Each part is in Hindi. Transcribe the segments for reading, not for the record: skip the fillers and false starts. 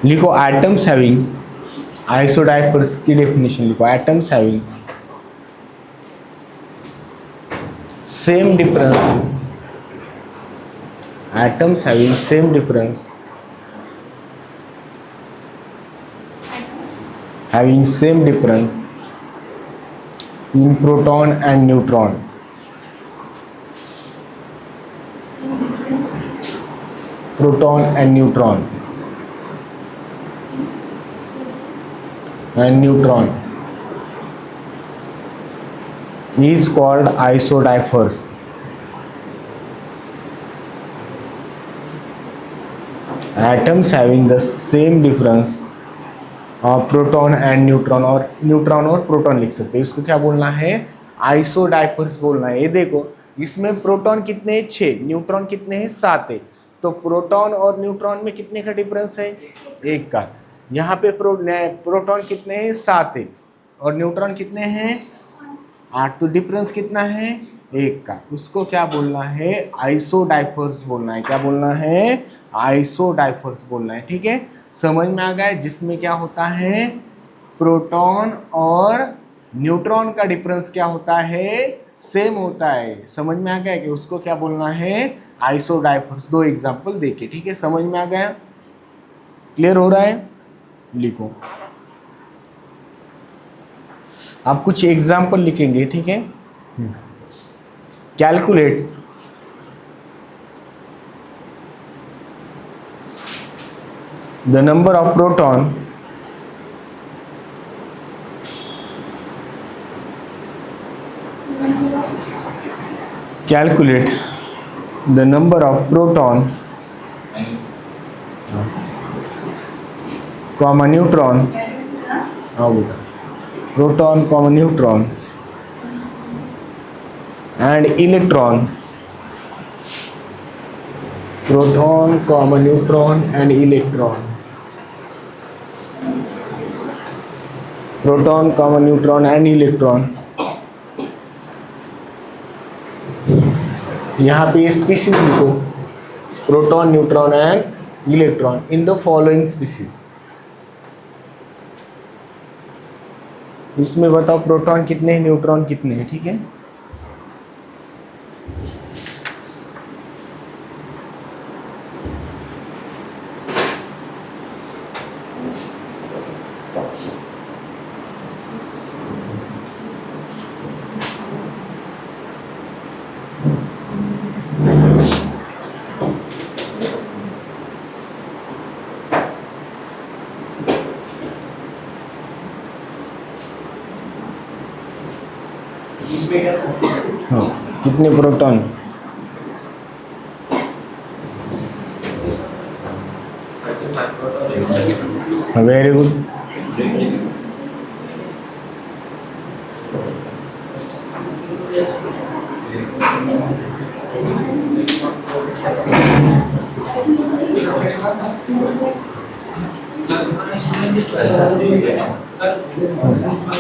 लिखो एटम्स हैविंग, आइसोडाइपर्स की डेफिनेशन लिखो, atoms having same difference, atoms having same difference, having same difference in proton and neutron, proton and neutron is called isodiphers. Atoms having the same difference proton and neutron, और न्यूट्रॉन और प्रोटॉन लिख सकते हैं, इसको क्या बोलना है, आइसोडाइपर्स बोलना है। ये देखो इसमें प्रोटॉन कितने हैं 6, न्यूट्रॉन कितने हैं 7 है, तो प्रोटॉन और न्यूट्रॉन में कितने का डिफरेंस है 1 का। यहाँ पे प्रोटॉन कितने हैं 7 है और न्यूट्रॉन कितने हैं 8, तो डिफरेंस कितना है 1 का। उसको क्या बोलना है, आइसोडाइफर्स बोलना है। क्या बोलना है, आइसोडाइफर्स बोलना है। ठीक है, समझ में आ गया, जिसमें क्या होता है प्रोटॉन और न्यूट्रॉन का डिफरेंस क्या होता है, सेम होता है। समझ में आ गया कि उसको क्या बोलना है, आइसोडाइफर्स। 2 एग्जांपल देके, ठीक है, समझ में आ गया, क्लियर हो रहा है। लिखो, आप कुछ एग्जांपल लिखेंगे, ठीक है। Calculate the number of proton calculate the number of proton comma neutron, proton comma neutron and electron, proton comma neutron and electron, proton common neutron and electron. यहाँ पे स्पीसीज लिखो, proton neutron and electron in the following species. इसमें बताओ प्रोटॉन कितने हैं, न्यूट्रॉन कितने हैं, ठीक है। हाँ, कितने प्रोटॉन, वेरी गुड।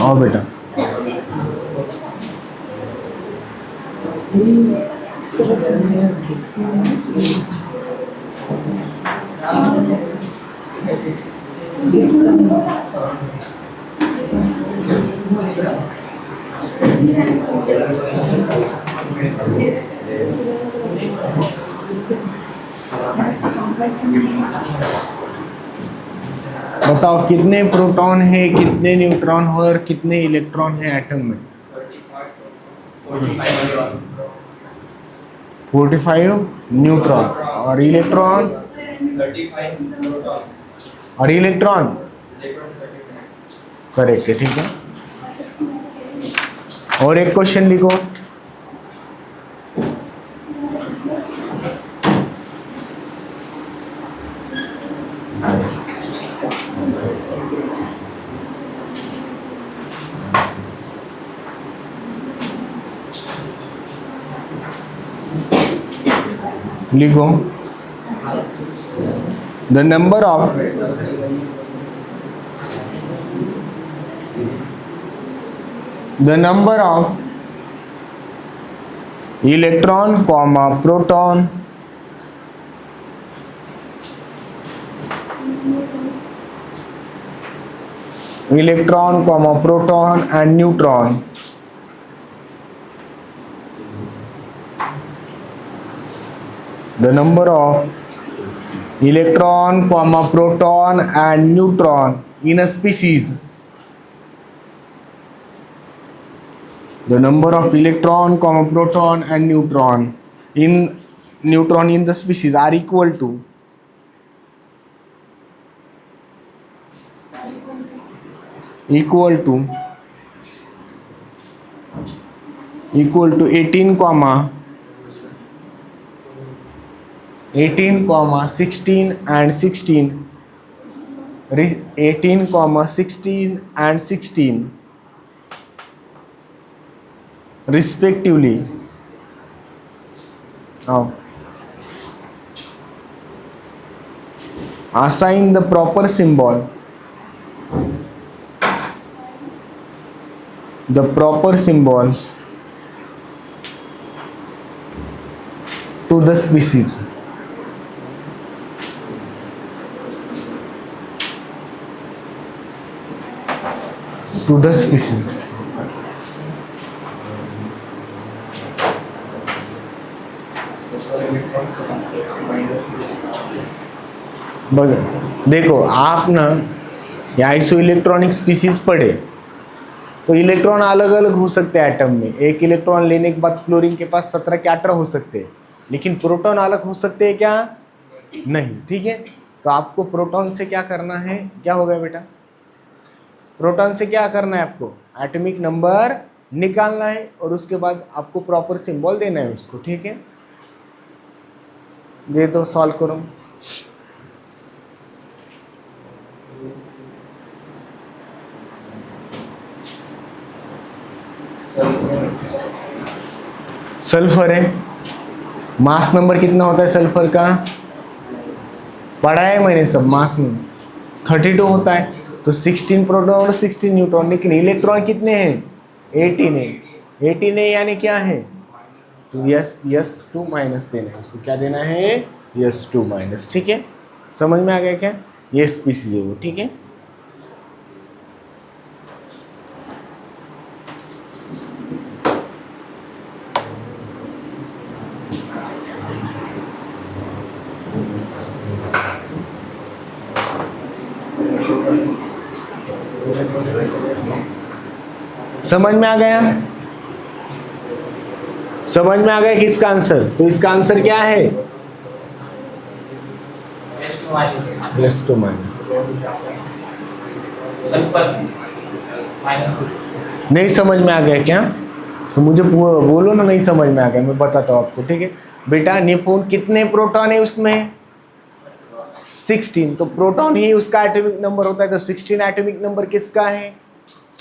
आओ बेटा, बताओ कितने प्रोटॉन है, कितने न्यूट्रॉन हो और कितने इलेक्ट्रॉन है एटम में। 45 न्यूट्रॉन और इलेक्ट्रॉन, और इलेक्ट्रॉन करेक्ट है, ठीक है। और एक क्वेश्चन लिखो, लिखो the number of electron comma proton electron comma proton and neutron, the number of electron comma proton and neutron in a species, the number of electron comma proton and neutron in the species are equal to 18 16 and 16, 16 and 16 respectively. Now assign the proper symbol to the species. बघा देखो आप ना ये आइसो इलेक्ट्रॉनिक स्पीसीज पढ़े तो इलेक्ट्रॉन अलग अलग हो सकते हैं एटम में। एक इलेक्ट्रॉन लेने के बाद क्लोरीन के पास 17 के 18 हो सकते हैं, लेकिन प्रोटॉन अलग हो सकते हैं क्या? नहीं। ठीक है, तो आपको प्रोटॉन से क्या करना है, क्या होगा बेटा? प्रोटॉन से क्या करना है आपको? एटॉमिक नंबर निकालना है और उसके बाद आपको प्रॉपर सिंबल देना है उसको। ठीक है, दे दो, सॉल्व करो। सल्फर है, मास नंबर कितना होता है सल्फर का? पढ़ा है मैंने सब। मास में 32 होता है, तो 16 प्रोटॉन और 16 न्यूट्रॉन। लेकिन इलेक्ट्रॉन कितने हैं? 18 है। 18 है यानी क्या है? तो S2 माइनस देना है उसको। क्या देना है? S2 minus. ठीक है, समझ में आ गया क्या? ये स्पीसीज है वो। ठीक है, समझ में आ गया? समझ में आ गया कि इसका आंसर? तो इसका आंसर क्या है? S2 minus. नहीं समझ में आ गया क्या? तो मुझे बोलो ना, नहीं समझ में आ गया, मैं बताता हूँ आपको। ठीक है बेटा, नेपटून कितने प्रोटॉन है उसमें? 16। तो प्रोटॉन ही उसका एटॉमिक नंबर होता है, तो 16 एटॉमिक नंबर किसका है?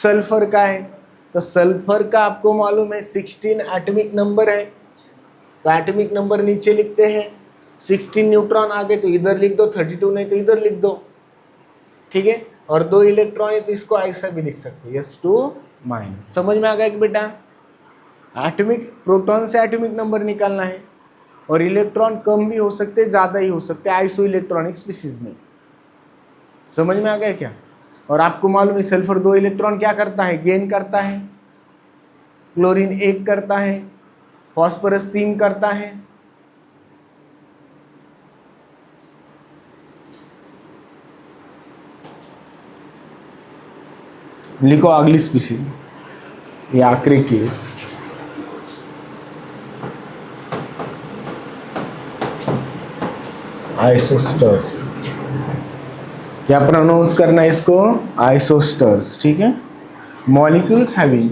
सल्फर का है। तो सल्फर का आपको मालूम है 16 एटॉमिक नंबर है, तो एटॉमिक नंबर नीचे लिखते हैं। 16 न्यूट्रॉन आ गए तो इधर लिख दो, 32 नहीं तो इधर लिख दो। ठीक है, और 2 इलेक्ट्रॉन है तो इसको ऐसा भी लिख सकते हैं, S2 माइनस। समझ में आ गया कि बेटा? एटॉमिक प्रोटॉन से एटॉमिक नंबर निकालना है, और इलेक्ट्रॉन कम भी हो सकते, ज़्यादा ही हो सकते हैं आइसो इलेक्ट्रॉनिक स्पीसीज में। समझ में आ गया क्या? और आपको मालूम है सल्फर 2 इलेक्ट्रॉन क्या करता है? गेन करता है। क्लोरीन 1 करता है, फॉस्फोरस 3 करता है। लिखो अगली स्पीसीज, ये आखिरी की है। आइसोस्टर्स। क्या प्रोनाउंस करना है इसको? आइसोस्टर्स। ठीक है, molecules having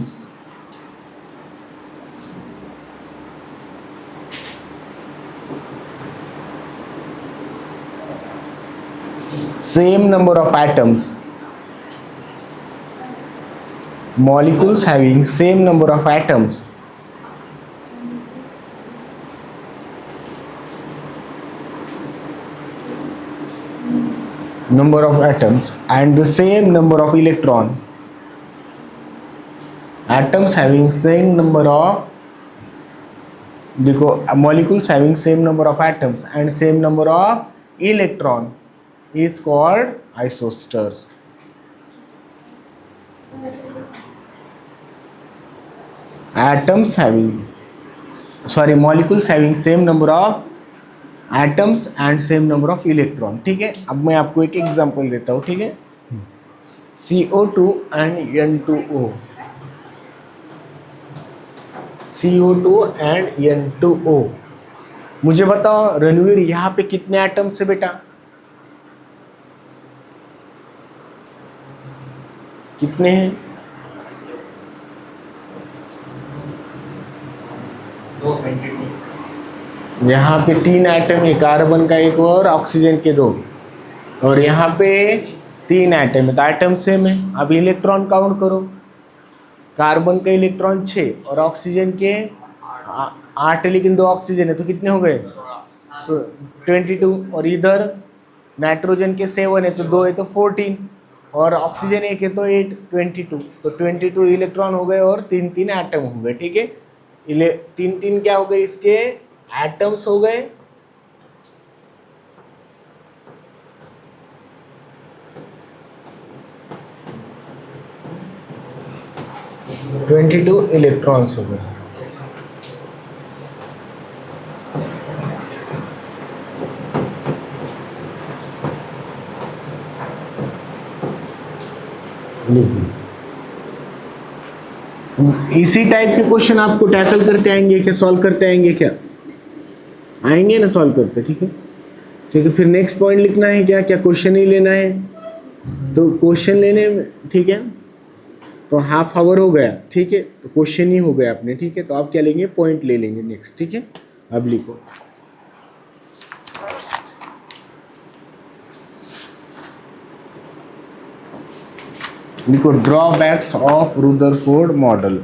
same number of atoms, molecules having same number of atoms and the same number of electron, atoms having same number of, देखो molecules having same number of atoms and same number of electron is called isosters. Atoms having sorry molecules having same number of atoms and same number of electron. ठीक है, अब मैं आपको एक एग्जांपल देता हूँ। ठीक है, CO2 and N2O, CO2 and N2O। मुझे बताओ रणवीर, यहाँ पे कितने एटम्स है बेटा? कितने हैं? यहाँ पे 3 एटम है, कार्बन का एक और ऑक्सीजन के 2, और यहाँ पे 3 एटम है, तो एटम सेम है। अब इलेक्ट्रॉन काउंट करो, कार्बन का इलेक्ट्रॉन 6 और ऑक्सीजन के 8, लेकिन 2 ऑक्सीजन है, तो कितने हो गए? 22। और इधर नाइट्रोजन के 7 है, तो 2 है तो 14, और ऑक्सीजन 1 है तो 8, 22। तो 22 इलेक्ट्रॉन हो गए और 3 एटम हो गए। ठीक है, 3 क्या हो गए? इसके एटम्स हो गए। (22) इलेक्ट्रॉन्स हो गए। इसी टाइप के क्वेश्चन आपको टैकल करते आएंगे क्या, सॉल्व करते आएंगे क्या? आएंगे ना सॉल्व करते। ठीक है, ठीक है, फिर नेक्स्ट पॉइंट लिखना है क्या? क्या क्वेश्चन ही लेना है? तो क्वेश्चन लेने में, ठीक है, तो हाफ आवर हो गया। ठीक है, तो क्वेश्चन ही हो गया अपने। ठीक है, तो आप क्या लेंगे? पॉइंट ले लेंगे नेक्स्ट। ठीक है, अब लिखो, लिखो ड्रॉबैक्स ऑफ रुदरफोर्ड मॉडल।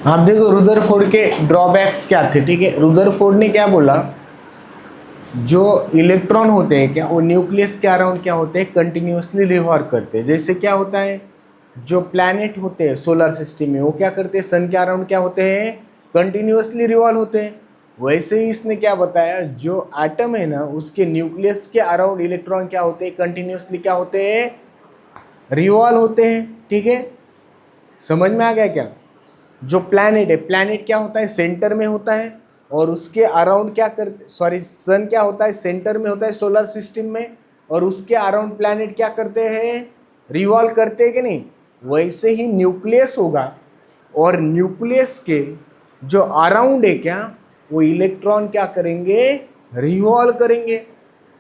आप देखो रुदरफोर्ड के ड्रॉबैक्स क्या थे। ठीक है, रुदरफोर्ड ने क्या बोला, जो इलेक्ट्रॉन होते हैं क्या, वो न्यूक्लियस के अराउंड क्या होते हैं? कंटिन्यूअसली रिवॉल्व करते हैं। जैसे क्या होता है, जो प्लैनेट होते हैं सोलर सिस्टम में, वो क्या करते हैं? सन के अराउंड क्या होते हैं? कंटिन्यूअसली रिवॉल्व होते हैं। वैसे ही इसने क्या बताया, जो एटम है ना, उसके न्यूक्लियस के अराउंड इलेक्ट्रॉन क्या होते हैं? कंटिन्यूअसली क्या होते हैं? रिवॉल्व होते हैं। ठीक है, समझ में आ गया क्या? जो प्लैनेट है, प्लैनेट क्या होता है? सेंटर में होता है, और उसके अराउंड क्या करते, सॉरी सन क्या होता है? सेंटर में होता है सोलर सिस्टम में, और उसके अराउंड प्लैनेट क्या करते हैं? रिवॉल्व करते हैं कि नहीं? वैसे ही न्यूक्लियस होगा, और न्यूक्लियस के जो अराउंड है क्या, वो इलेक्ट्रॉन क्या करेंगे? रिवॉल्व करेंगे।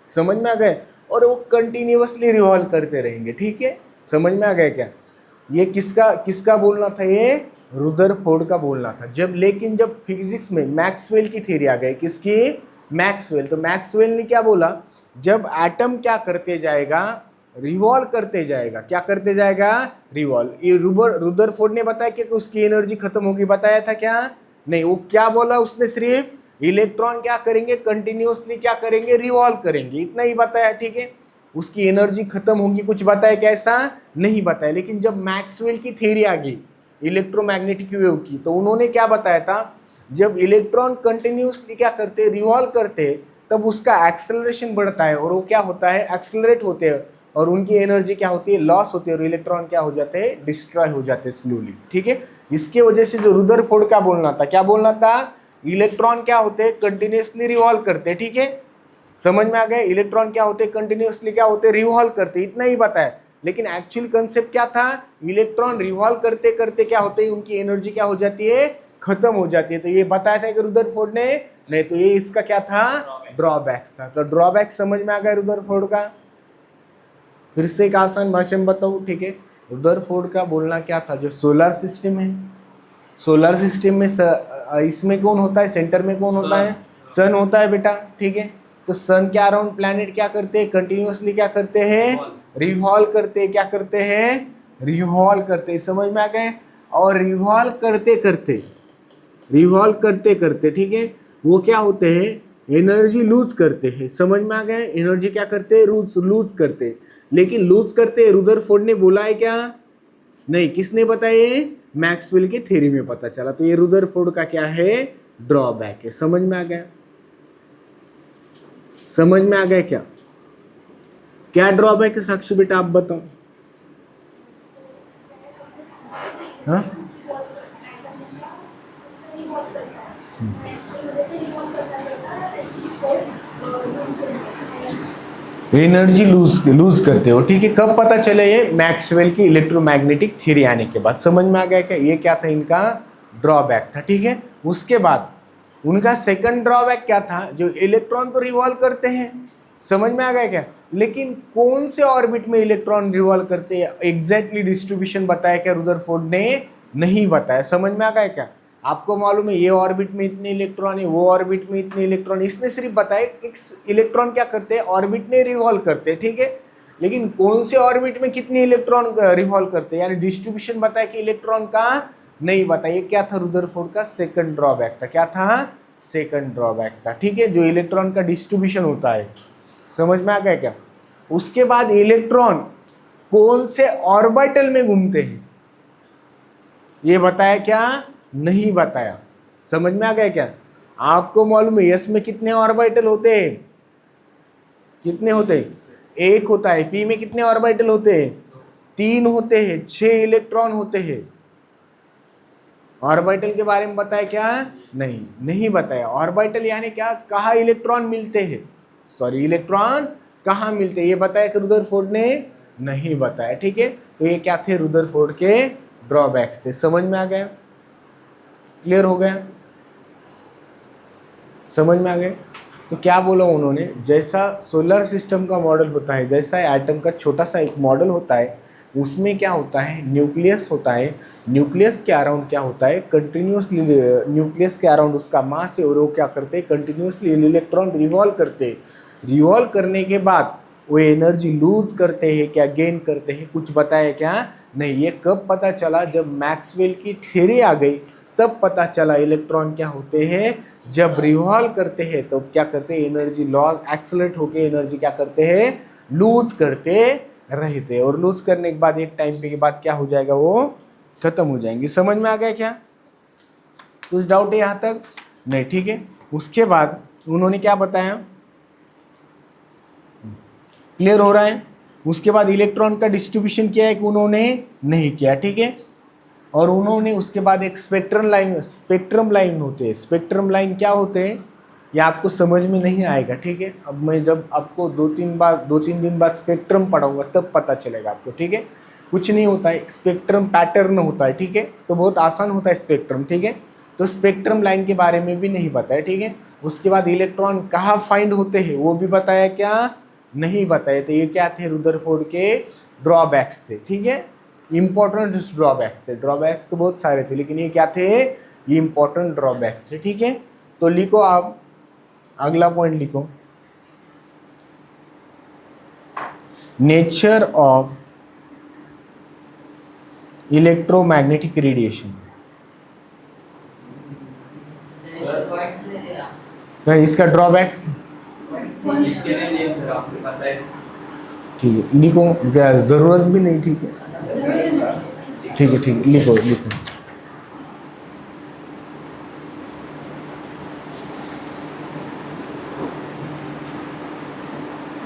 समझ में आ गए? और वो कंटिन्यूअसली रिवॉल्व करते रहेंगे। ठीक है, समझ में आ गया क्या? ये किसका किसका बोलना था? ये रुदरफोर्ड का बोलना था। लेकिन जब फिजिक्स में मैक्सवेल की थ्योरी आ गई, किसकी? मैक्सवेल। तो मैक्सवेल ने क्या बोला, जब एटम क्या करते जाएगा? रिवॉल्व करते जाएगा। क्या करते जाएगा? रिवॉल्व। ये रुदरफोर्ड ने बताया कि उसकी एनर्जी खत्म होगी, बताया था क्या? नहीं। वो क्या बोला उसने? सिर्फ इलेक्ट्रॉन क्या करेंगे? कंटिन्यूअसली क्या करेंगे? रिवॉल्व करेंगे, इतना ही बताया। ठीक है, उसकी एनर्जी खत्म होगी कुछ बताया क्या? ऐसा नहीं बताया। लेकिन जब मैक्सवेल की थ्योरी आ गई इलेक्ट्रोमैग्नेटिक वेव की, तो उन्होंने क्या बताया था, जब इलेक्ट्रॉन कंटिन्यूअसली क्या करते? रिवॉल्व करते, तब उसका एक्सेलरेशन बढ़ता है, और वो क्या होता है? एक्सेलरेट होते हैं, और उनकी एनर्जी क्या होती है? लॉस होती है, और इलेक्ट्रॉन क्या हो जाते हैं? डिस्ट्रॉय हो जाते हैं स्लोली। ठीक है, इसके वजह से जो रुदरफोर्ड का बोलना था, क्या बोलना था? इलेक्ट्रॉन क्या होते हैं? कंटिन्यूअसली रिवॉल्व करते। ठीक है, समझ में आ गए? इलेक्ट्रॉन क्या होते? कंटिन्यूअसली क्या होते? रिवॉल्व करते, इतना ही बताया। लेकिन एक्चुअल कंसेप्ट क्या था? इलेक्ट्रॉन रिवॉल्व करते करते क्या होते हैं? उनकी एनर्जी क्या हो जाती है? खत्म हो जाती है। तो ये बताया था कि रुदरफोर्ड ने? नहीं। तो ये इसका क्या था? ड्रॉबैक्स था। तो ड्रॉबैक समझ में आ गया रुदरफोर्ड का? फिर से एक आसान भाषा में बताऊँ, ठीक है। रुदरफोर्ड का बोलना क्या था, जो सोलर सिस्टम है, सोलर सिस्टम में इसमें कौन होता है, सेंटर में कौन होता है, सन होता है बेटा, ठीक है। तो सन के अराउंड प्लैनेट क्या करते हैं, कंटिन्यूअसली क्या करते हैं, रिवॉल्व करते हैं, क्या करते हैं, रिवॉल्व करते हैं, समझ में आ गए। और रिवॉल्व करते करते, रिवॉल्व करते करते, ठीक है, वो क्या होते हैं, एनर्जी लूज करते हैं, समझ में आ गए। एनर्जी क्या करते हैं, लूज करते हैं। लेकिन लूज करते रुदरफोर्ड ने बोला है क्या, नहीं, किसने बताया, मैक्सवेल की थ्योरी में पता चला। तो ये रुदरफोर्ड का क्या है, ड्रॉबैक है। समझ में आ गया, समझ में आ गया क्या, क्या ड्रॉबैक है साक्षी बेटा, आप बताओ। हाँ, एनर्जी लूज करते हो, ठीक है। कब पता चले, ये मैक्सवेल की इलेक्ट्रोमैग्नेटिक थ्योरी आने के बाद। समझ में आ गया क्या, ये क्या था, इनका ड्रॉबैक था, ठीक है। उसके बाद उनका सेकंड ड्रॉबैक क्या था, जो इलेक्ट्रॉन तो रिवॉल्व करते हैं, समझ में आ गया क्या, लेकिन कौन से ऑर्बिट में इलेक्ट्रॉन रिवॉल्व करते हैं, एग्जैक्टली डिस्ट्रीब्यूशन बताया क्या रुदरफोर्ड ने, नहीं बताया। समझ में आ गया क्या, आपको मालूम है ये ऑर्बिट में इतने इलेक्ट्रॉन है, वो ऑर्बिट में इतने इलेक्ट्रॉन, इसने सिर्फ बताया कि इलेक्ट्रॉन क्या करते हैं, ऑर्बिट में रिवॉल्व करते हैं, ठीक है। लेकिन कौन से ऑर्बिट में कितने इलेक्ट्रॉन रिवॉल्व करते हैं, यानी डिस्ट्रीब्यूशन बताया कि इलेक्ट्रॉन का नहीं बताया। क्या था रुदरफोर्ड का सेकंड ड्रॉबैक था, क्या था, सेकंड ड्रॉबैक था, ठीक है, जो इलेक्ट्रॉन का डिस्ट्रीब्यूशन होता है। समझ में आ गया क्या। उसके बाद इलेक्ट्रॉन कौन से ऑर्बिटल में घूमते हैं, ये बताया क्या, नहीं बताया। समझ में आ गया क्या, आपको मालूम है यस में कितने ऑर्बिटल होते हैं, कितने होते हैं, एक होता है। पी में कितने ऑर्बिटल होते हैं, 3 होते हैं, 6 इलेक्ट्रॉन होते हैं। ऑर्बिटल के बारे में बताया क्या, नहीं बताया। ऑर्बिटल यानी क्या, कहाँ इलेक्ट्रॉन मिलते हैं, सॉरी इलेक्ट्रॉन कहाँ मिलते हैं, ये बताया कि रुदरफोर्ड ने नहीं बताया, ठीक है। तो ये क्या थे, रुदरफोर्ड के ड्रॉबैक्स थे। समझ में आ गया, क्लियर हो गया, समझ में आ गए। तो क्या बोला उन्होंने, जैसा सोलर सिस्टम का मॉडल होता है, जैसा एटम का छोटा सा एक मॉडल होता है, उसमें क्या होता है, न्यूक्लियस होता है। न्यूक्लियस के अराउंड क्या होता है, कंटिन्यूसली न्यूक्लियस के अराउंड उसका मास है, और वो क्या करते हैं, कंटिन्यूसली इलेक्ट्रॉन रिवॉल्व करते हैं। रिवॉल्व करने के बाद वो एनर्जी लूज करते हैं, क्या गेन करते हैं, कुछ बताया क्या, नहीं। ये कब पता चला, जब मैक्सवेल की थ्योरी आ गई, तब पता चला इलेक्ट्रॉन क्या होते हैं, जब रिवॉल्व करते हैं तो क्या करते हैं, एनर्जी लॉस एक्सेलरेट होके एनर्जी क्या करते हैं, लूज करते रहते हैं। और लूज करने के बाद एक टाइम पे के बाद क्या हो जाएगा, वो खत्म हो जाएंगे। समझ में आ गया क्या, कुछ डाउट है यहाँ तक, नहीं, ठीक है। उसके बाद उन्होंने क्या बताया, क्लियर हो रहा है। उसके बाद इलेक्ट्रॉन का डिस्ट्रीब्यूशन किया है कि उन्होंने नहीं किया, ठीक है। और उन्होंने उसके बाद एक स्पेक्ट्रम लाइन होते हैं। स्पेक्ट्रम लाइन क्या होते हैं, ये आपको समझ में नहीं आएगा, ठीक है। अब मैं जब आपको 2-3 दिन बाद स्पेक्ट्रम पढ़ाऊंगा तब पता चलेगा आपको, ठीक है। कुछ नहीं होता है, स्पेक्ट्रम पैटर्न होता है, ठीक है। तो बहुत आसान होता है स्पेक्ट्रम, ठीक है। तो स्पेक्ट्रम लाइन के बारे में भी नहीं पता है, ठीक है। उसके बाद इलेक्ट्रॉन कहाँ फाइंड होते हैं, वो भी बताया क्या, नहीं बताए। तो ये क्या थे, रुदरफोर्ड के ड्रॉबैक्स थे, ठीक है। इंपॉर्टेंट ड्रॉबैक्स थे, ड्रॉबैक्स तो बहुत सारे थे, लेकिन ये क्या थे, ये इंपॉर्टेंट ड्रॉबैक्स थे, ठीक है। तो लिखो आप, अगला पॉइंट लिखो, नेचर ऑफ इलेक्ट्रोमैग्नेटिक रेडिएशन। इसका ड्रॉबैक्स ठीक है, लिखो, जरूरत भी नहीं, ठीक है, ठीक है, ठीक है, लिखो लिखो।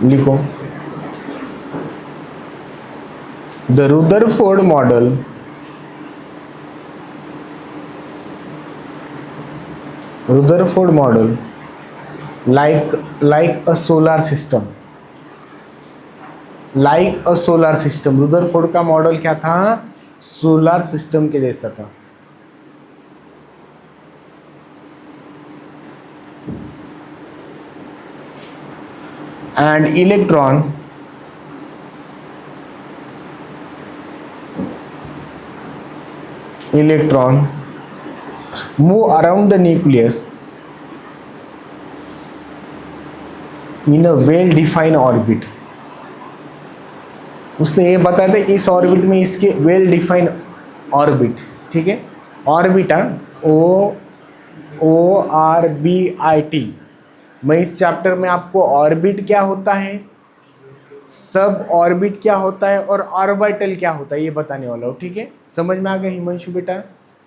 लिखो, the Rutherford model like a solar system, like a solar system। Rutherford का मॉडल क्या था, सोलर सिस्टम के जैसा था। And electron electron move around the nucleus in a well defined orbit. उसने ये बताया था कि इस ऑर्बिट में इसके वेल डिफाइंड ऑर्बिट, ठीक है, ऑर्बिट ORBIT। मैं इस चैप्टर में आपको ऑर्बिट क्या होता है, सब ऑर्बिट क्या होता है और ऑर्बिटल क्या होता है ये बताने वाला हूँ, ठीक है। समझ में आ गया हिमांशु बेटा?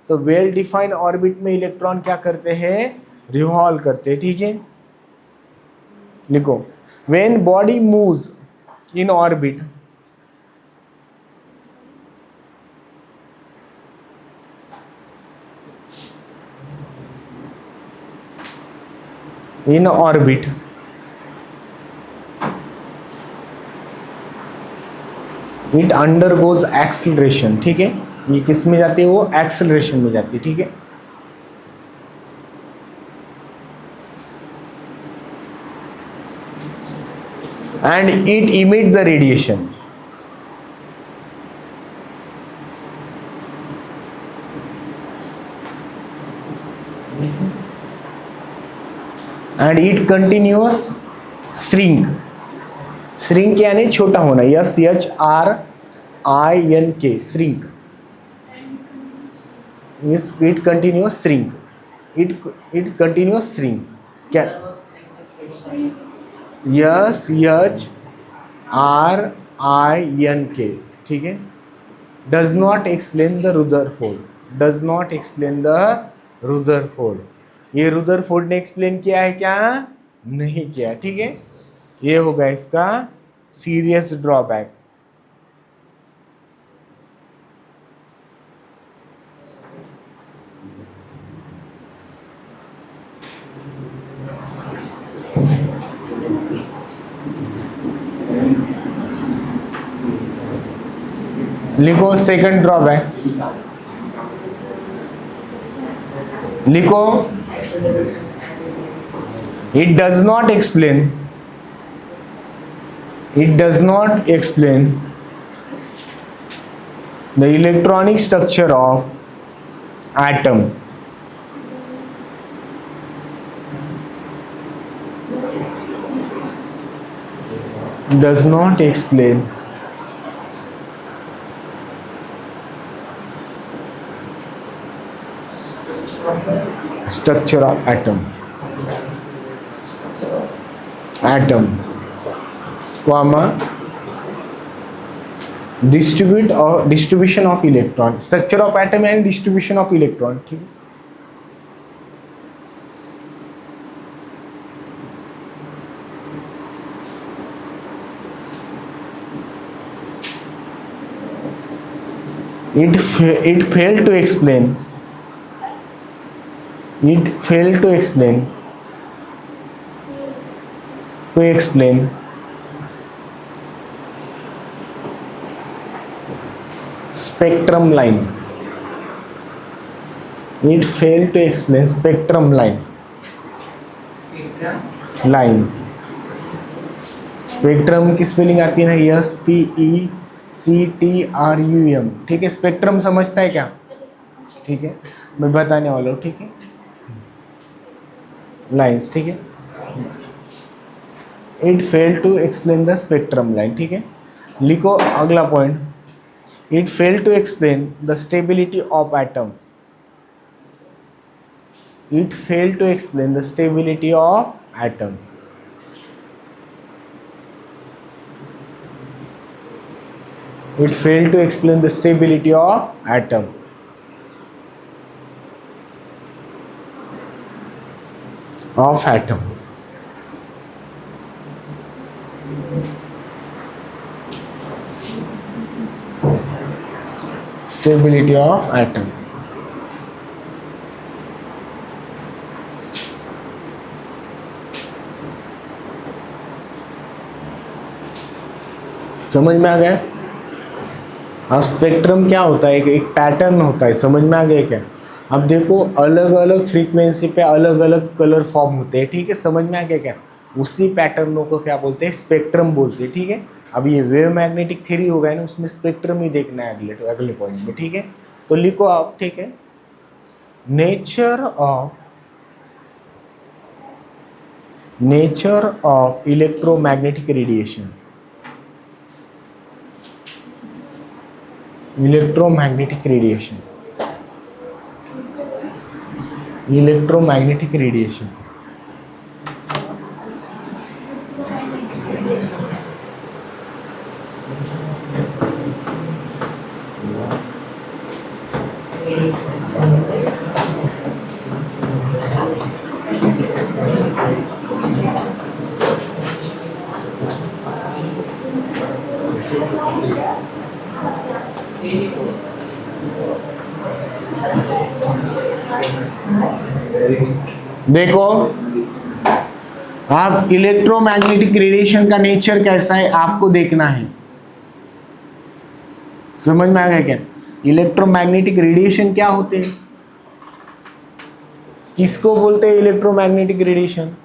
तो वेल डिफाइंड ऑर्बिट में इलेक्ट्रॉन क्या करते हैं, रिवॉल्व करते हैं, ठीक है। लिखो, when body moves in orbit, in orbit it undergoes acceleration, ठीक है। ये किस में जाती है, वो एक्सेलरेशन में जाती है, ठीक है। And it emit the radiation, and it continuous shrink, shrink यानी छोटा होना, SHRINK, shrink. It continuous shrink, it continuous shrink क्या, SHRINK, ठीक है। Does not explain the Rutherford, does not explain the Rutherford, ये रुदरफोर्ड ने एक्सप्लेन किया है क्या, नहीं किया, ठीक है। ये होगा इसका सीरियस ड्रॉबैक। लिखो सेकंड ड्रॉबैक, लिखो, it does not explain the electronic structure of atom, does not explain structure of atom, comma distribution of electron, structure of atom and distribution of electron, ठीक है। It failed to explain spectrum line. It failed to explain spectrum line. Spectrum की स्पेलिंग आती है ना, SPECTRUM, ठीक है। स्पेक्ट्रम समझता है क्या, ठीक है, मैं बताने वाला हूँ, ठीक है। लाइन्स, ठीक है। It fail to explain the spectrum line, ठीक है। लिखो अगला point, it fail to explain the stability of atom, it fail to explain the stability of atom, it failed to explain the stability of atom. Stability of atoms. समझ में आ गया? हाँ, स्पेक्ट्रम क्या होता है, एक पैटर्न होता है, समझ में आ गया क्या? अब देखो अलग अलग फ्रीक्वेंसी पे अलग अलग कलर फॉर्म होते हैं, ठीक है, समझ में आ गया क्या? उसी पैटर्नों को क्या बोलते हैं, स्पेक्ट्रम बोलते हैं, ठीक है। अब ये वेव मैग्नेटिक थ्योरी होगा ना, उसमें स्पेक्ट्रम ही देखना है अगले पॉइंट में, ठीक है। तो लिखो आप, ठीक है। Nature of electromagnetic radiation, electromagnetic radiation, electromagnetic radiation. देखो आप, इलेक्ट्रोमैग्नेटिक रेडिएशन का नेचर कैसा है आपको देखना है। समझ में आ गया क्या? इलेक्ट्रोमैग्नेटिक रेडिएशन क्या होते हैं, किसको बोलते हैं इलेक्ट्रोमैग्नेटिक रेडिएशन?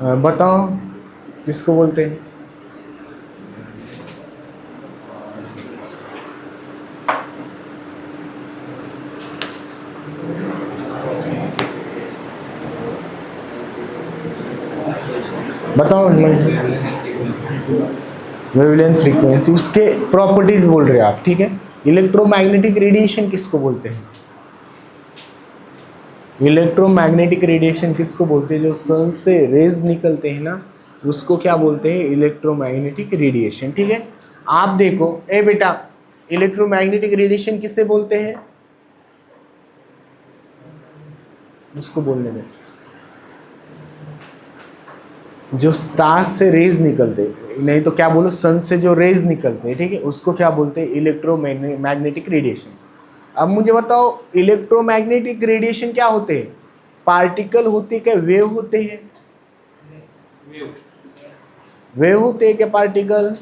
बताओ किसको बोलते हैं? बताओ। वेवलेंथ फ्रीक्वेंसी, उसके प्रॉपर्टीज बोल रहे हो आप, ठीक है। इलेक्ट्रोमैग्नेटिक रेडिएशन किसको बोलते हैं? इलेक्ट्रोमैग्नेटिक रेडिएशन किसको बोलते हैं? जो सन से रेज निकलते हैं ना, उसको क्या बोलते हैं? इलेक्ट्रोमैग्नेटिक रेडिएशन, ठीक है। आप देखो, ए बेटा, इलेक्ट्रोमैग्नेटिक रेडिएशन किससे बोलते हैं? उसको बोलने में, जो स्टार से रेज निकलते, नहीं तो क्या बोलो, सन से जो रेज निकलते हैं, ठीक है, उसको क्या बोलते हैं? Electromagnetic radiation. अब मुझे बताओ, इलेक्ट्रोमैग्नेटिक रेडिएशन क्या होते हैं? पार्टिकल होते हैं क्या वेव होते हैं? वेव होते हैं क्या पार्टिकल?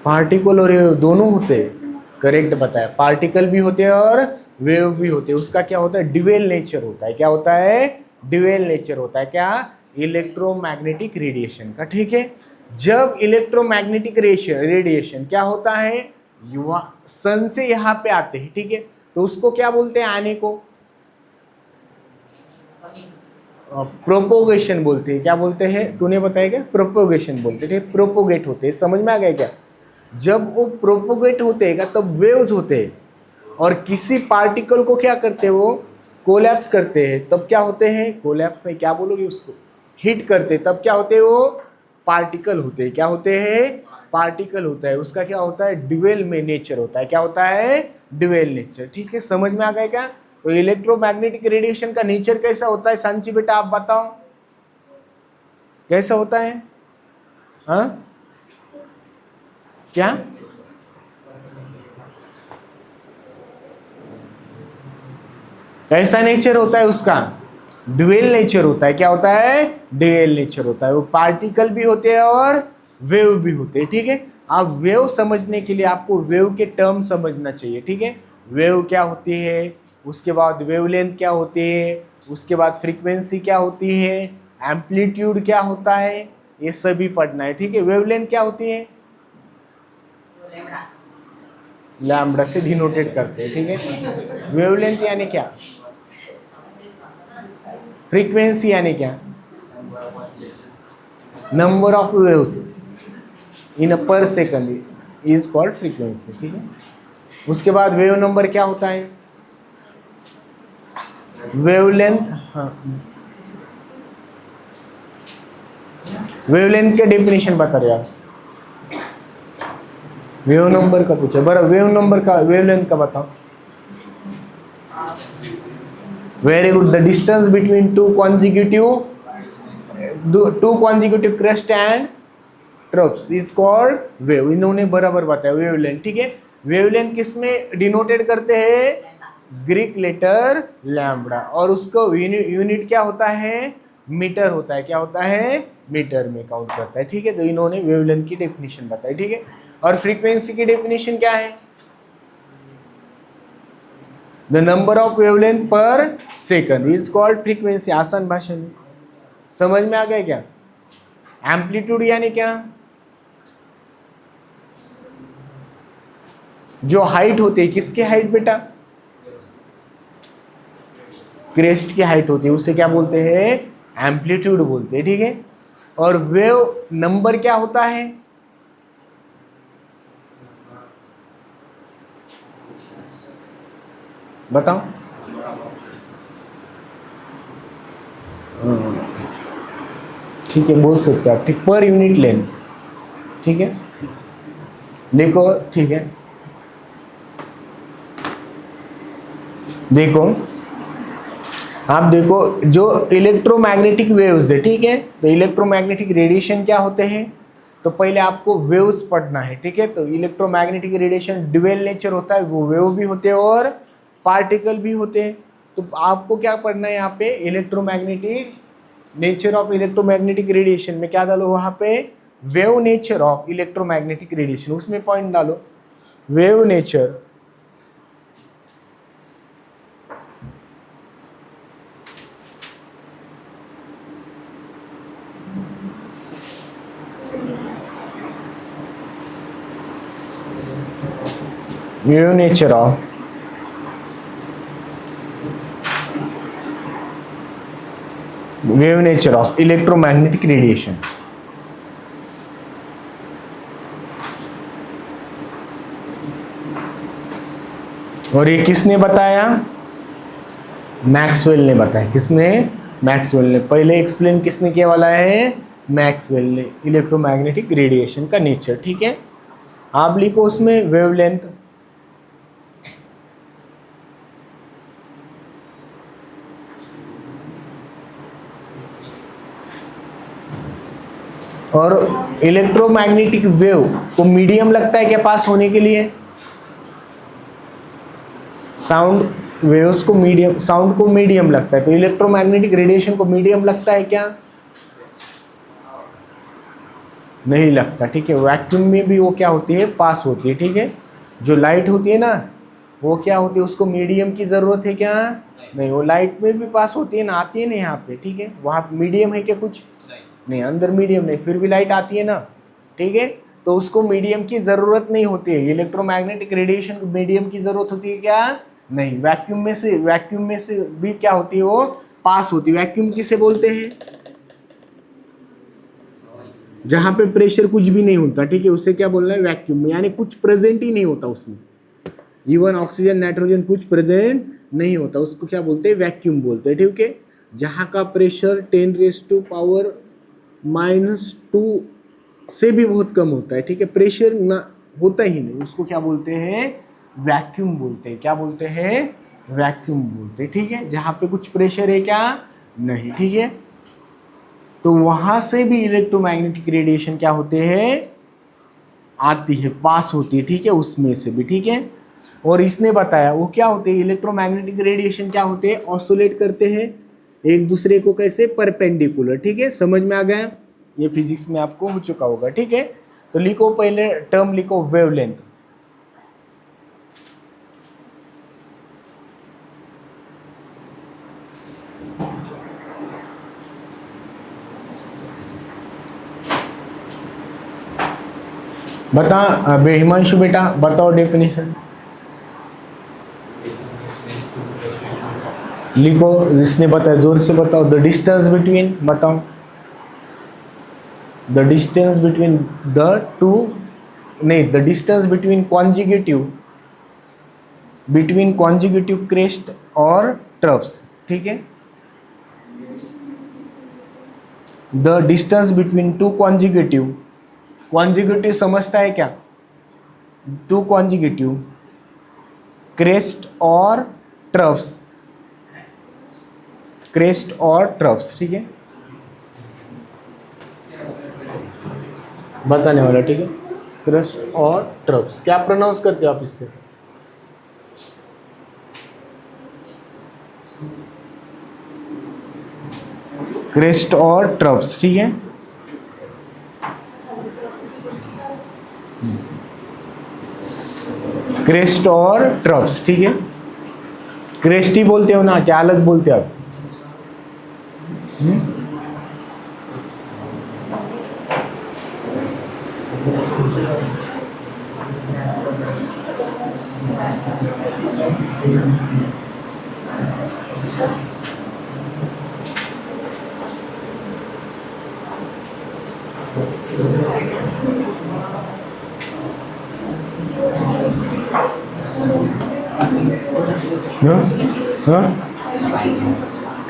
पार्टिकल और वेव दोनों होते हैं, करेक्ट बताया। पार्टिकल भी होते हैं और वेव भी होते हैं। उसका क्या होता है? ड्यूअल नेचर होता है। क्या होता है? ड्यूअल नेचर होता है। क्या? इलेक्ट्रोमैग्नेटिक रेडिएशन का, ठीक है। जब इलेक्ट्रोमैग्नेटिक रेडिएशन क्या होता है, युवा सन से यहाँ पे आते हैं, ठीक है, तो उसको क्या बोलते हैं? आने को प्रोपोगेशन बोलते हैं। क्या बोलते हैं? तूने बताया क्या? प्रोपोगेशन बोलते हैं। प्रोपोगेट होते हैं। समझ में आ गया क्या? जब वो प्रोपोगेट होते हैं तब वेव्स होते हैं, और किसी पार्टिकल को क्या करते हैं? वो कोलैप्स करते हैं, तब क्या होते हैं? कोलैप्स में क्या बोलोगे उसको? हिट करते हैं, तब क्या होते हैं? वो पार्टिकल होते हैं। क्या होते हैं? पार्टिकल होता है। उसका क्या होता है? ड्यूअल में नेचर होता है। क्या होता है? ड्यूअल नेचर, ठीक है। समझ में आ गया क्या? तो इलेक्ट्रोमैग्नेटिक रेडिएशन का नेचर कैसा होता है? सांची बेटा आप बताओ, कैसा होता है? हाँ, क्या? कैसा नेचर होता है उसका? ड्यूअल नेचर होता है। क्या होता है? ड्यूअल नेचर होता है। वो पार्टिकल भी होते हैं और वेव भी होते हैं, ठीक है। आप वेव समझने के लिए आपको वेव के टर्म समझना चाहिए, ठीक है। वेव क्या होती है, उसके बाद वेवलेंथ क्या होती है, उसके बाद फ्रीक्वेंसी क्या होती है, एम्पलीट्यूड क्या होता है, ये सभी पढ़ना है, ठीक है। वेवलेंथ क्या होती है? लैम्बडा से डिनोटेड करते हैं, ठीक है। वेवलेंथ यानी क्या? फ्रीक्वेंसी यानी क्या? नंबर ऑफ वेव्स इन पर सेकंड इज कॉल्ड फ्रीक्वेंसी, ठीक है। उसके बाद वेव नंबर क्या होता है? वेवलेंथ, हाँ, वेवलेंथ के डेफिनेशन बता रहे आप। वेव नंबर का पूछा, बराबर। वेव नंबर का, वेवलेंथ का बताओ। Very good. The distance between two consecutive crest and troughs is called wave. इन्होंने बराबर बताया वेवलेंथ, ठीक है। वेवलेंथ किसमें डिनोटेड करते हैं? ग्रीक लेटर लैम्बडा, और उसको यूनिट क्या होता है? मीटर होता है। क्या होता है? मीटर में काउंट करता है, ठीक है। तो इन्होंने वेवलेंथ की डेफिनेशन बताई, ठीक है। और फ्रीक्वेंसी की डेफिनेशन क्या है? द नंबर ऑफ वेवलेंथ पर सेकंड इज कॉल्ड फ्रीक्वेंसी। आसान भाषा में समझ में आ गया क्या? एम्पलीट्यूड यानी क्या? जो हाइट होती है, किसकी हाइट बेटा? क्रेस्ट की हाइट होती है, उसे क्या बोलते हैं? एम्पलीट्यूड बोलते हैं, ठीक है। और वेव नंबर क्या होता है? बताओ। ठीक है, बोल सकते हो आप, ठीक, पर यूनिट लेंथ, ठीक है। देखो, ठीक है, देखो, आप देखो, जो इलेक्ट्रोमैग्नेटिक वेव्स है, ठीक है, तो इलेक्ट्रोमैग्नेटिक रेडिएशन क्या होते हैं? तो पहले आपको वेव्स पढ़ना है, ठीक है। तो इलेक्ट्रोमैग्नेटिक रेडिएशन ड्यूअल नेचर होता है, वो वेव भी होते हैं और पार्टिकल भी होते हैं। तो आपको क्या पढ़ना है यहाँ पे? Electromagnetic nature of electromagnetic radiation में क्या डालो वहां पे? Wave nature of electromagnetic radiation, उसमें पॉइंट डालो, wave nature wave nature of electromagnetic radiation. और ये किसने बताया? मैक्सवेल ने बताया। किसने? मैक्सवेल ने। पहले एक्सप्लेन किसने किया वाला है? मैक्सवेल ने, इलेक्ट्रोमैग्नेटिक रेडिएशन का नेचर, ठीक है। आप लिखो उसमें वेवलेंथ, और इलेक्ट्रोमैग्नेटिक वेव को मीडियम लगता है क्या पास होने के लिए? साउंड वेव्स को मीडियम, साउंड को मीडियम लगता है, तो इलेक्ट्रोमैग्नेटिक रेडिएशन को मीडियम लगता है क्या? नहीं लगता, ठीक है। वैक्यूम में भी वो क्या होती है? पास होती है, ठीक है। जो लाइट होती है ना, वो क्या होती है? उसको मीडियम की जरूरत है क्या? नहीं, वो लाइट में भी पास होती है ना, आती है ना यहाँ पे, ठीक है। वहाँ मीडियम है क्या कुछ? नहीं, अंदर मीडियम नहीं, फिर भी लाइट आती है ना, ठीक है। तो उसको मीडियम की जरूरत नहीं होती है। इलेक्ट्रोमैग्नेटिक रेडिएशन को मीडियम की जरूरत होती है क्या? नहीं। वैक्यूम में से भी क्या होती है? वो पास होती है। वैक्यूम किसे बोलते हैं? जहां पे प्रेशर कुछ भी नहीं होता, ठीक है, उससे क्या बोलना है? वैक्यूम में, यानी कुछ प्रेजेंट ही नहीं होता उसमें, इवन ऑक्सीजन नाइट्रोजन कुछ प्रेजेंट नहीं होता, उसको क्या बोलते हैं? वैक्यूम बोलते हैं, ठीक है। जहां का प्रेशर 10⁻⁻² से भी बहुत कम होता है, ठीक है, प्रेशर ना होता ही नहीं, उसको क्या बोलते हैं? वैक्यूम बोलते हैं। क्या बोलते हैं? वैक्यूम बोलते हैं, ठीक है। जहां पे कुछ प्रेशर है क्या? नहीं, ठीक है। तो वहां से भी इलेक्ट्रोमैग्नेटिक रेडिएशन क्या होते हैं? आती है, पास होती है, ठीक है, उसमें से भी, ठीक है। और इसने बताया वो क्या होते हैं? इलेक्ट्रोमैग्नेटिक रेडिएशन क्या होते हैं? ऑसिलेट करते हैं एक दूसरे को, कैसे? परपेंडिकुलर, ठीक है। समझ में आ गया? ये फिजिक्स में आपको हो चुका होगा, ठीक है। तो लिखो, पहले टर्म लिखो, वेवलेंथ। बता अबे हिमांशु बेटा, बताओ डेफिनेशन लिखो। इसने बताया, जोर से बताओ। द डिस्टेंस बिटवीन, बताओ, the distance between the two, नहीं, the distance between consecutive crest और ट्रफ्स, ठीक है। The distance between two consecutive समझता है क्या? टू कॉन्जिक्यूटिव क्रेस्ट और ट्रफ्स, ठीक है, बताने वाला, ठीक है। क्रेस्ट और ट्रफ्स, क्या प्रोनाउंस करते हो आप इसके? क्रेस्ट और ट्रफ्स, ठीक है। क्रेस्ट और ट्रफ्स, ठीक है। क्रेस्ट ही बोलते हो ना, क्या अलग बोलते हो आप?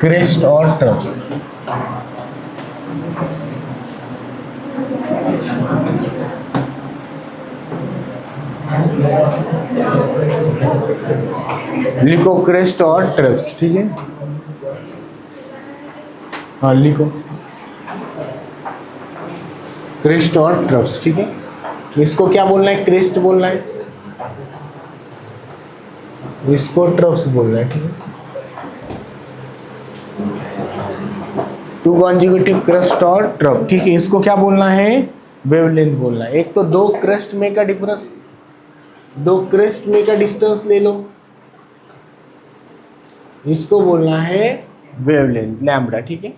क्रेस्ट और ट्रफ्स। लिखो क्रेस्ट और ट्रफ्स, ठीक है। हाँ लिखो क्रेस्ट और ट्रफ्स, ठीक है। इसको क्या बोलना है? क्रेस्ट बोलना है, इसको ट्रफ्स बोलना है, ठीक है। टू कॉन्जिक्यूटिव क्रेस्ट और ट्रफ, ठीक है। इसको क्या बोलना है? वेवलेंथ बोलना है। एक तो दो क्रेस्ट में का डिफरेंस, दो क्रेस्ट में का डिस्टेंस ले लो, इसको बोलना है वेवलेंथ लैम्बडा, ठीक है।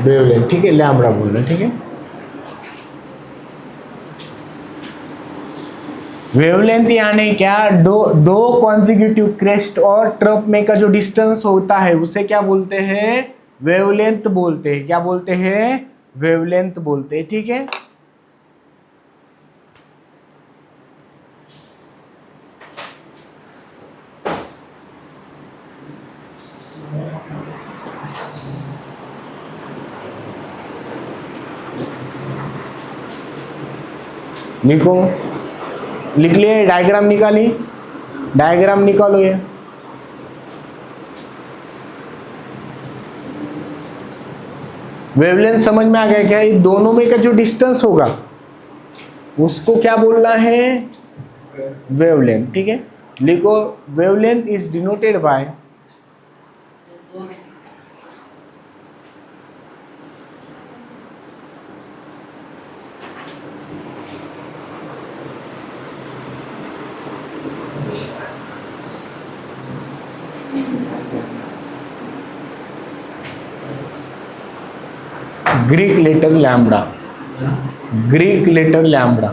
वेवलेंथ, ठीक है, लैम्बडा बोलना, ठीक है। वेवलेंथ यानी क्या? दो कॉन्जिक्यूटिव क्रेस्ट और ट्रफ में का जो डिस्टेंस होता है उसे क्या बोलते हैं? वेवलेंथ बोलते हैं। क्या बोलते हैं? वेवलेंथ बोलते हैं, ठीक है। लिखो, लिख लिए, डायग्राम निकाली, डायग्राम निकालो ये। वेवलेंथ समझ में आ गया क्या? ये दोनों में का जो डिस्टेंस होगा उसको क्या बोलना है? वेवलेंथ, ठीक है। लिखो wavelength is denoted by Greek letter lambda, Greek letter lambda.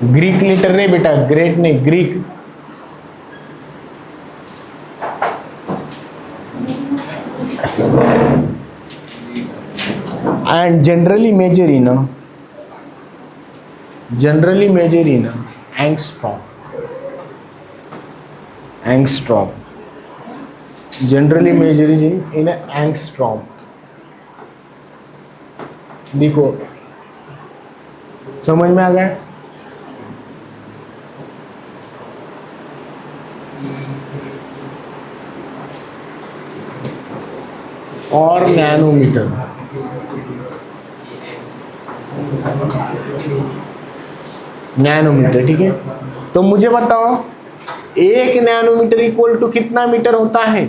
Greek letter नहीं बेटा, ग्रेट नहीं, Greek. and generally measure in angstrom, angstrom, generally measure in angstrom। देखो समझ में आ गया? और नैनोमीटर, नैनोमीटर, ठीक है। तो मुझे बताओ एक नैनोमीटर इक्वल टू कितना मीटर होता है?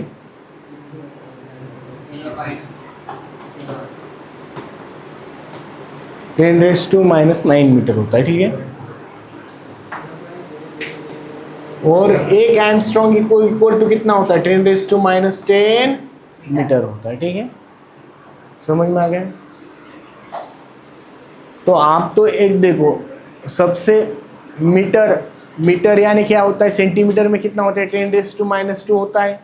10⁻⁹ मीटर होता है, ठीक है। और एक एंगस्ट्रॉम इक्वल टू कितना होता है? 10⁻⁻ मीटर होता है, ठीक है। समझ में आ गया? तो आप तो एक देखो, सबसे मीटर यानी क्या होता है? सेंटीमीटर में कितना होता है? 10⁻² होता है।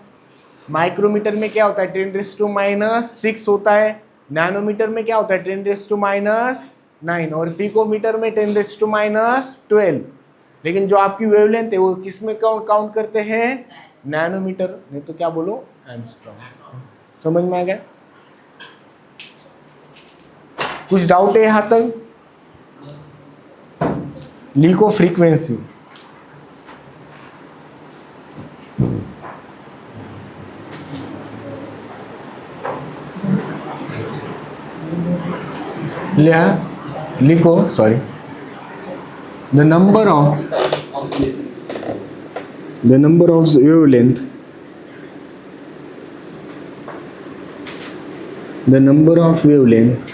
माइक्रोमीटर में क्या होता है? 10⁻⁶ होता है। नैनोमीटर में क्या होता है? 10⁻⁹ और पिकोमीटर में 10⁻12। लेकिन जो आपकी वेवलेंथ है वो किस में काउंट करते हैं? नैनोमीटर, नहीं तो क्या बोलो? एंगस्ट्रॉम। समझ में आ गया? कुछ डाउट है यहां तक? लिखो फ्रीक्वेंसी, लिखो, sorry, the number of wavelength, the number of wavelength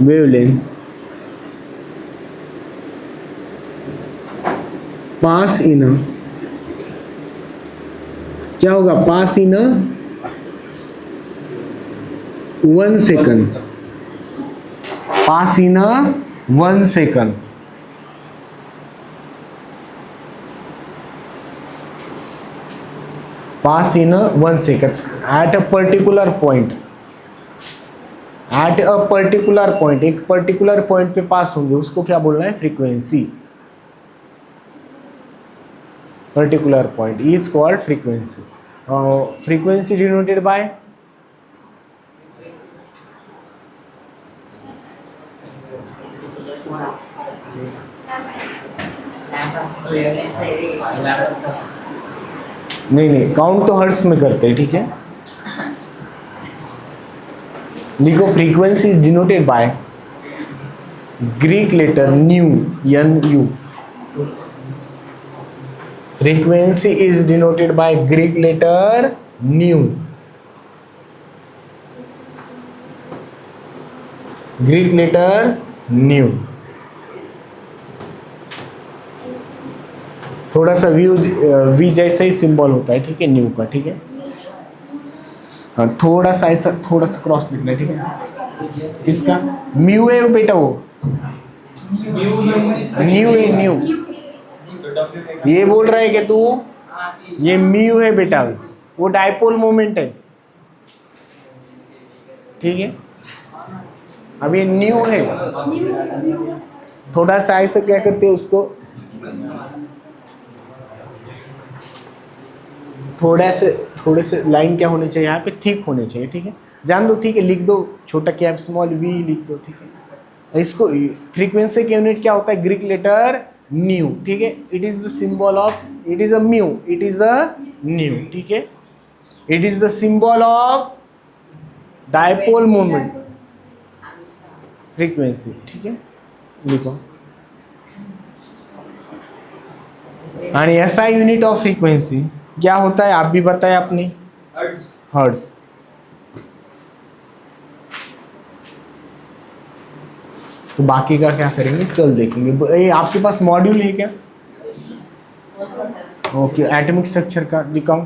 wavelength pass in a, क्या होगा, pass in a 1 second, pass in a 1 second, pass in a 1 second at a particular point, at a particular point, एक पर्टिकुलर पॉइंट पे पास होंगे, उसको क्या बोलना है, frequency. Particular point is called frequency. Frequency denoted by नहीं, काउंट तो हर्ट्स में करते हैं, ठीक है. लिखो frequency is denoted by Greek letter nu, NU. Frequency is denoted by Greek letter nu. Greek letter nu. थोड़ा सा वी जैसा ही सिंबल होता है, ठीक है, न्यू का, ठीक है. हाँ, थोड़ा सा ऐसा, थोड़ा सा क्रॉस लिखना है, ठीक है. इसका म्यू है बेटा, वो न्यू है, न्यू. ये बोल रहा है कि तू, ये म्यू है बेटा, वो डायपोल मोमेंट है, ठीक है. अब ये न्यू है. थोड़ा सा ऐसा क्या करते हैं उसको, थोड़े से लाइन क्या होने चाहिए यहाँ पे, ठीक होने चाहिए, ठीक है. जान दो, ठीक है, लिख दो छोटा कैप स्मॉल वी लिख दो, ठीक है. इसको फ्रीक्वेंसी की यूनिट क्या होता है, ग्रीक लेटर न्यू, ठीक है. It is the symbol of, it is a mu, it is a new, ठीक है. It is the symbol of dipole moment frequency, ठीक है. लिखो. आणि ऐसा यूनिट ऑफ फ्रीक्वेंसी क्या होता है, आप भी बताएं अपनी. हर्ट्ज. तो बाकी का क्या करेंगे, कल देखेंगे. ये आपके पास मॉड्यूल है क्या? ओके, एटॉमिक स्ट्रक्चर का दिखाऊं.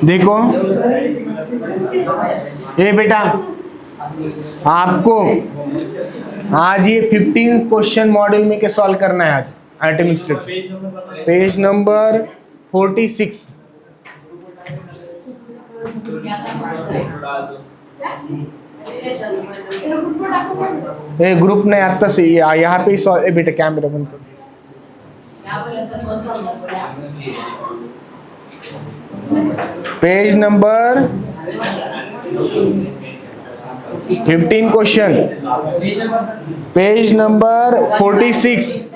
देखो ये बेटा, आपको आज ये 15 क्वेश्चन मॉड्यूल में के सॉल्व करना है आज. Atomic structure page number 46. ये ग्रुप ने आता से यहाँ पे ही बेटा कैमरा बंद करो. Page number 15 question, page number 46.